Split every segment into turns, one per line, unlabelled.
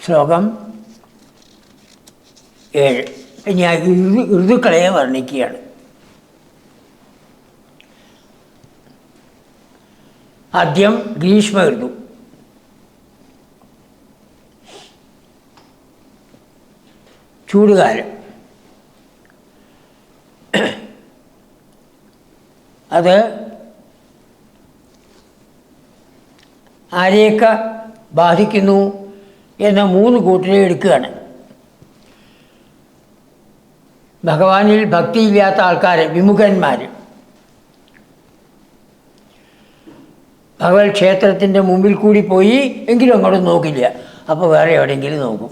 ശ്ലോകം 7. ഇനി ആ ഋതുക്കളെ വർണ്ണിക്കുകയാണ്. ആദ്യം ഗ്രീഷ്മ ഋതു. ചൂടുകാലം. അത് ആരെയൊക്കെ ബാധിക്കുന്നു എന്ന 3 കൂട്ടരെ എടുക്കുകയാണ്. ഭഗവാനിൽ ഭക്തിയില്ലാത്ത ആൾക്കാർ, വിമുഖന്മാർ. ഭഗവത് ക്ഷേത്രത്തിൻ്റെ മുമ്പിൽ കൂടി പോയി എങ്കിലും അങ്ങോട്ട് നോക്കില്ല, അപ്പോൾ വേറെ എവിടെയെങ്കിലും നോക്കും.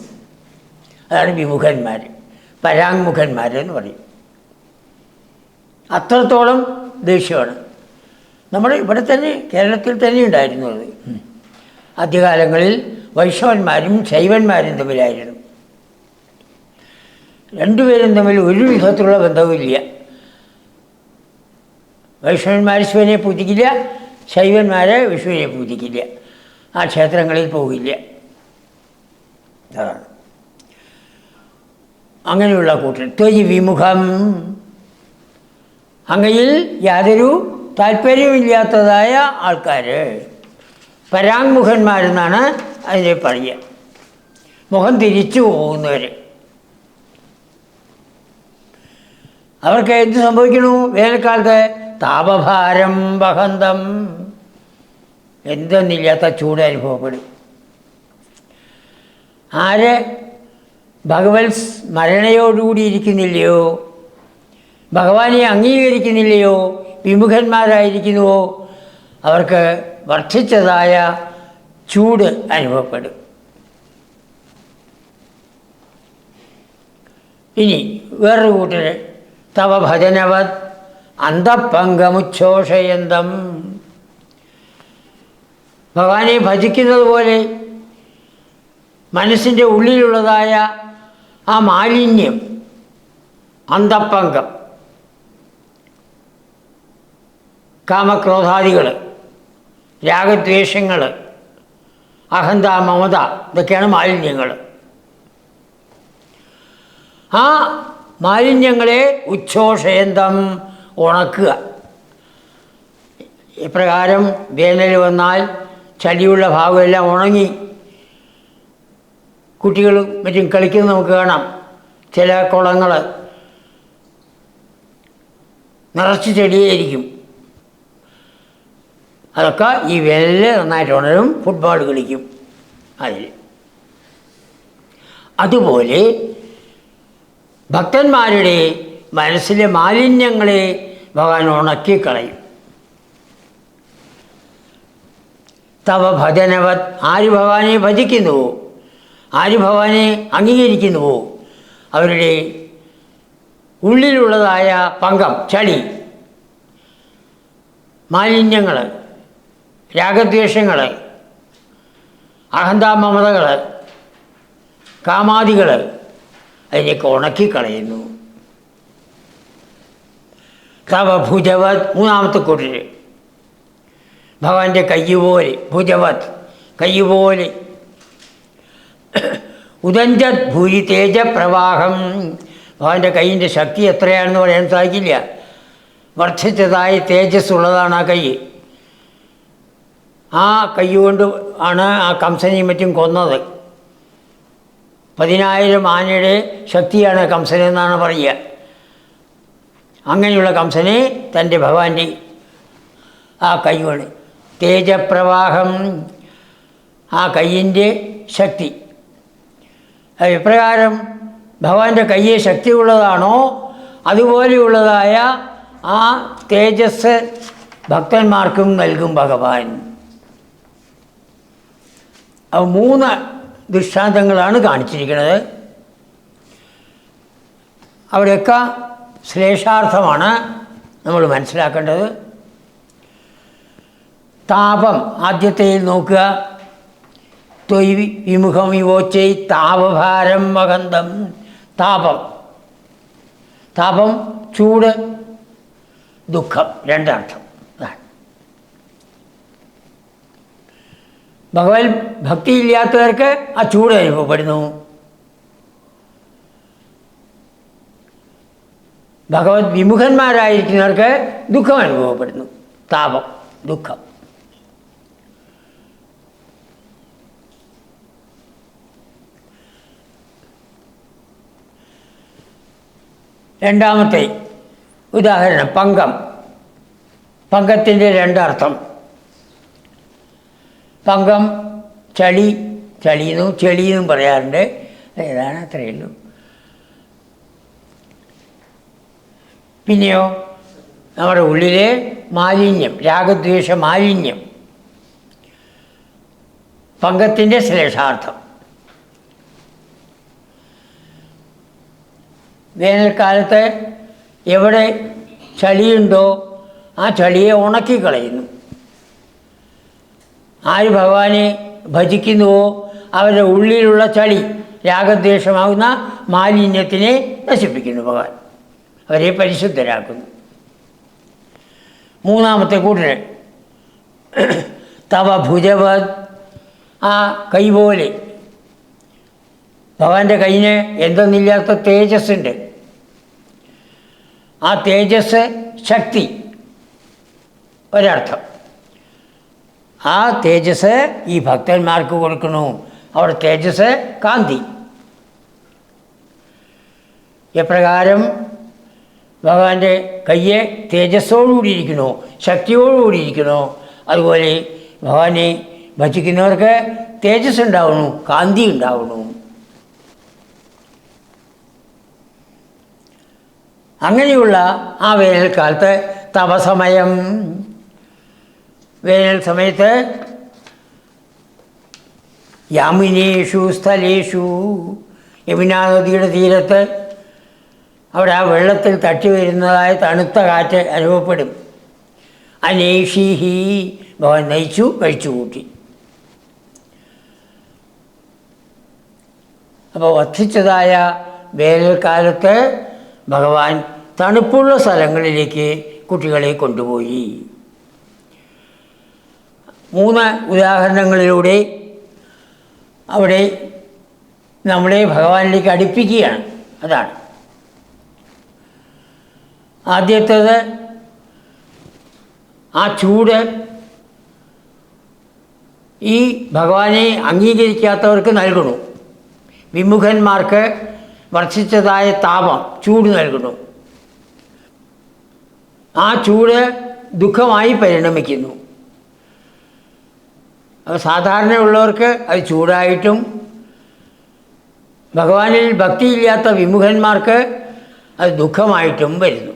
അതാണ് വിമുഖന്മാർ, പരാങ്മുഖന്മാരെന്ന് പറയും. അത്രത്തോളം ദേഷ്യമാണ്. നമ്മുടെ ഇവിടെ തന്നെ, കേരളത്തിൽ തന്നെ ഉണ്ടായിരുന്നു അത്. ആദ്യകാലങ്ങളിൽ വൈഷ്ണവന്മാരും ശൈവന്മാരും തമ്മിലായിരുന്നു. രണ്ടുപേരും തമ്മിൽ ഒരു വിധത്തിലുള്ള ബന്ധവുമില്ല. വൈഷ്ണവന്മാർ ശിവനെ പൂജിക്കില്ല, ശൈവന്മാർ വിഷ്ണുവിനെ പൂജിക്കില്ല, ആ ക്ഷേത്രങ്ങളിൽ പോകില്ല. അതാണ് അങ്ങനെയുള്ള കൂട്ടർ. ത്വയി വിമുഖം, അങ്ങയിൽ യാതൊരു താല്പര്യമില്ലാത്തതായ ആൾക്കാർ, പരാങ്മുഖന്മാരെന്നാണ് അതിനെ പറയുക. മുഖം തിരിച്ചു പോകുന്നവർ. അവർക്ക് എന്ത് സംഭവിക്കണു? വേനൽക്കാലത്ത് താപഭാരം വഹന്തം, എന്തെന്നില്ലാത്ത ചൂട് അനുഭവപ്പെടും. ആര് ഭഗവത് സ്മരണയോടുകൂടി ഇരിക്കുന്നില്ലയോ, ഭഗവാനെ അംഗീകരിക്കുന്നില്ലയോ, വിമുഖന്മാരായിരിക്കുന്നുവോ, അവർക്ക് വർദ്ധിച്ചതായ ചൂട് അനുഭവപ്പെടും. ഇനി വേറൊരു കൂട്ടർ, തവ ഭജനവത് അന്തപങ്കമുച്ഛോഷയന്തം, ഭഗവാനെ ഭജിക്കുന്നത് പോലെ മനസ്സിൻ്റെ ഉള്ളിലുള്ളതായ ആ മാലിന്യം, അന്തപങ്കം, കാമക്രോധാദികൾ, രാഗദ്വേഷങ്ങൾ, അഹന്ത മമത, ഇതൊക്കെയാണ് മാലിന്യങ്ങൾ. ആ മാലിന്യങ്ങളെ ഉച്ഛോഷയന്തം, ഉണക്കുക. ഇപ്രകാരം വേനൽ വന്നാൽ ചളിയുള്ള ഭാഗമെല്ലാം ഉണങ്ങി കുട്ടികളും മറ്റും കളിക്കുന്നത് നമുക്ക് കാണാം. ചില കുളങ്ങൾ നിറച്ച് ചെടിയായിരിക്കും. അതൊക്കെ ഈ വേനലിൽ നന്നായിട്ട് ഉണരും, ഫുട്ബോൾ കളിക്കും അതിൽ. അതുപോലെ ഭക്തന്മാരുടെ മനസ്സിലെ മാലിന്യങ്ങളെ ഭഗവാൻ ഉണക്കിക്കളയും. തവ ഭജനവത്, ആര് ഭഗവാനെ ഭജിക്കുന്നുവോ, ആര് ഭഗവാനെ അംഗീകരിക്കുന്നുവോ, അവരുടെ ഉള്ളിലുള്ളതായ പങ്കം, ചളി, മാലിന്യങ്ങൾ, രാഗദ്വേഷങ്ങൾ, അഹന്താമമതകൾ, കാമാദികൾ, അതിനെയൊക്കെ ഉണക്കിക്കളയുന്നു. തവ ഭുജവത്, മൂന്നാമത്തെ കൂട്ടർ, ഭഗവാന്റെ കയ്യുപോലെ, ഭുജവത് കയ്യുപോലെ, ഉദഞ്ചത് ഭൂരി തേജപ്രവാഹം, ഭഗവാന്റെ കയ്യിൻ്റെ ശക്തി എത്രയാണെന്ന് പറയാൻ സാധിക്കില്ല. വർദ്ധിച്ചതായ തേജസ് ഉള്ളതാണ് ആ കൈ. ആ കൈ കൊണ്ട് ആണ് ആ കംസനെയും മറ്റും കൊന്നത്. 10,000 ആനയുടെ ശക്തിയാണ് കംസനെന്നാണ് പറയുക. അങ്ങനെയുള്ള കംസനെ തൻ്റെ ഭഗവാന്റെ ആ കൈ കൊണ്ട്, തേജപ്രവാഹം, ആ കയ്യിൻ്റെ ശക്തി. അത് എപ്രകാരം ഭഗവാന്റെ കയ്യെ ശക്തിയുള്ളതാണോ അതുപോലെയുള്ളതായ ആ തേജസ് ഭക്തന്മാർക്കും നൽകും ഭഗവാൻ. അത് 3 ദൃഷ്ടാന്തങ്ങളാണ് കാണിച്ചിരിക്കുന്നത്. അവിടെയൊക്കെ ശ്ലേഷാർത്ഥമാണ് നമ്മൾ മനസ്സിലാക്കേണ്ടത്. താപം ആദ്യത്തേൽ നോക്കുക. ത്വയ് വിമുഖം വിവോച്ചൈ താപഭാരം വഹന്തം. താപം, താപം ചൂട്, ദുഃഖം, രണ്ടർത്ഥം. ഭഗവത് ഭക്തിയില്ലാത്തവർക്ക് ആ ചൂട് അനുഭവപ്പെടുന്നു. ഭഗവത് വിമുഖന്മാരായിരിക്കുന്നവർക്ക് ദുഃഖം അനുഭവപ്പെടുന്നു. താപം, ദുഃഖം. രണ്ടാമത്തെ ഉദാഹരണം പങ്കം. പങ്കത്തിൻ്റെ രണ്ടർത്ഥം. പങ്കം ചളി, ചളിയെന്നും ചെളിയെന്നും പറയാറുണ്ട്. ഏതാണ് അത്രയേ ഉള്ളൂ. പിന്നെയോ നമ്മുടെ ഉള്ളിലെ മാലിന്യം, രാഗദ്വേഷ മാലിന്യം, പങ്കത്തിൻ്റെ ശ്ലേഷാർത്ഥം. വേനൽക്കാലത്ത് എവിടെ ചളിയുണ്ടോ ആ ചളിയെ ഉണക്കിക്കളയുന്നു. ആര് ഭഗവാനെ ഭജിക്കുന്നുവോ അവരുടെ ഉള്ളിലുള്ള ചളി, രാഗദ്വേഷമാകുന്ന മാലിന്യത്തിനെ നശിപ്പിക്കുന്നു ഭഗവാൻ, അവരെ പരിശുദ്ധരാക്കുന്നു. മൂന്നാമത്തെ കൂട്ടര് തവ ഭുജവത്, ആ കൈ പോലെ ഭഗവാന്റെ കൈയിന് എന്തെന്നില്ലാത്ത തേജസ്സുണ്ട്. ആ തേജസ് ശക്തി ഒരർത്ഥം. ആ തേജസ് ഈ ഭക്തന്മാർക്ക് കൊടുക്കണു. അവിടെ തേജസ് കാന്തി. എപ്രകാരം ഭഗവാന്റെ കയ്യെ തേജസ്സോടുകൂടിയിരിക്കണോ, ശക്തിയോടുകൂടിയിരിക്കണോ, അതുപോലെ ഭഗവാനെ ഭജിക്കുന്നവർക്ക് തേജസ് ഉണ്ടാവണു, കാന്തി ഉണ്ടാവണു. അങ്ങനെയുള്ള ആ വേനൽക്കാലത്ത് തപസമയം, വേനൽ സമയത്ത് യാമിനേഷു സ്ഥലേഷു, യമുനാ നദിയുടെ തീരത്ത് അവിടെ ആ വെള്ളത്തിൽ തട്ടി വരുന്നതായ തണുത്ത കാറ്റ് അനുഭവപ്പെടും. അനേഷീഹി, ഭഗവാൻ നയിച്ചു, കഴിച്ചു കൂട്ടി. അപ്പോൾ വർദ്ധിച്ചതായ വേനൽക്കാലത്ത് ഭഗവാൻ തണുപ്പുള്ള സ്ഥലങ്ങളിലേക്ക് കുട്ടികളെ കൊണ്ടുപോയി. 3 ഉദാഹരണങ്ങളിലൂടെ അവിടെ നമ്മളെ ഭഗവാനിലേക്ക് അടുപ്പിക്കുകയാണ്. അതാണ് ആദ്യത്തേത്. ആ ചൂട് ഈ ഭഗവാനെ അംഗീകരിക്കാത്തവർക്ക് നൽകണു. വിമുഖന്മാർക്ക് വർദ്ധിച്ചതായ താപം, ചൂട് നൽകുന്നു. ആ ചൂട് ദുഃഖമായി പരിണമിക്കുന്നു. അപ്പോൾ സാധാരണയുള്ളവർക്ക് അത് ചൂടായിട്ടും, ഭഗവാനിൽ ഭക്തിയില്ലാത്ത വിമുഖന്മാർക്ക് അത് ദുഃഖമായിട്ടും വരുന്നു.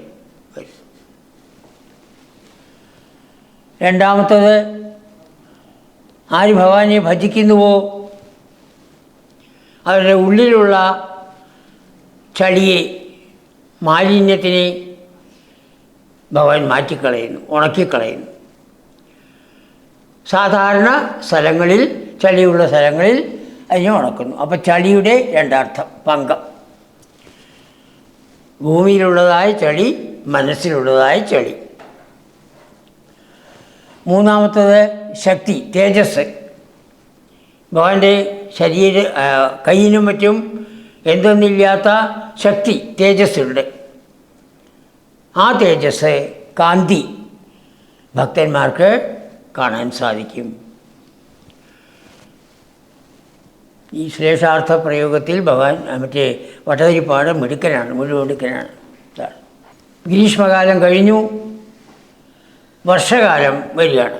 രണ്ടാമത്തത്, ആര് ഭഗവാനെ ഭജിക്കുന്നുവോ അവരുടെ ഉള്ളിലുള്ള ചളിയെ, മാലിന്യത്തിനെ ഭഗവാൻ മാറ്റിക്കളയുന്നു, ഉണക്കിക്കളയുന്നു. സാധാരണ സ്ഥലങ്ങളിൽ, ചളിയുള്ള സ്ഥലങ്ങളിൽ അതിനെ ഉണക്കുന്നു. അപ്പോൾ ചളിയുടെ രണ്ടർത്ഥം. പങ്കം, ഭൂമിയിലുള്ളതായ ചളി, മനസ്സിലുള്ളതായ ചളി. മൂന്നാമത്തത് ശക്തി, തേജസ്. ഭഗവാന്റെ കയ്യിനും മറ്റും എന്തെന്നില്ലാത്ത ശക്തി, തേജസ്സുണ്ട്. ആ തേജസ്, കാന്തി, ഭക്തന്മാർക്ക് കാണാൻ സാധിക്കും. ഈ ശ്ലേഷാർത്ഥ പ്രയോഗത്തിൽ ഭഗവാൻ മറ്റേ വട്ടതിരിപ്പാട് മിടുക്കനാണ്, മുഴുവെടുക്കനാണ്. ഗ്രീഷ്മകാലം കഴിഞ്ഞു, വർഷകാലം വരികയാണ്.